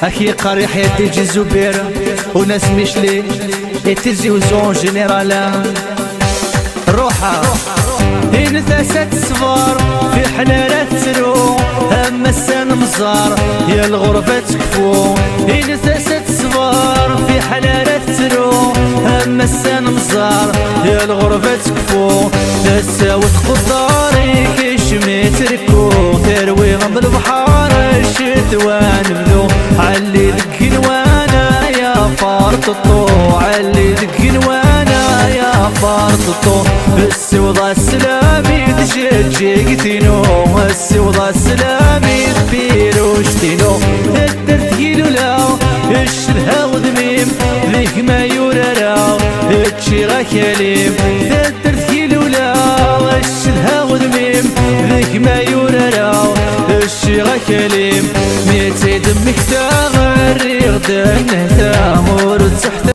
اكي قريح يتجي زبير وناس مشلي يتجي وزون جنرالا روحا إنثى صفار في حلالة ترو أما السن مزار يا الغربة تكفو إنثى صفار في حلالة ترو أما السن مزار يا الغربة تكفو تساوت قداري كيشمي تركو تروي غم البحار الشتوان بذو علي ذكين وانا يا فارط الطو علي ذكين وانا يا فارط الطو السوضة السلامي تجيك تينو السوضة السلامي تبيروش تينو الترتيل ولا الشلها وذميم ذيك ما يورا تشي غكليم الترتيل ولا الشلها وذميم ذيك ما يورا تشي غكليم ميتي دمك تغري غدا نهتامور تحت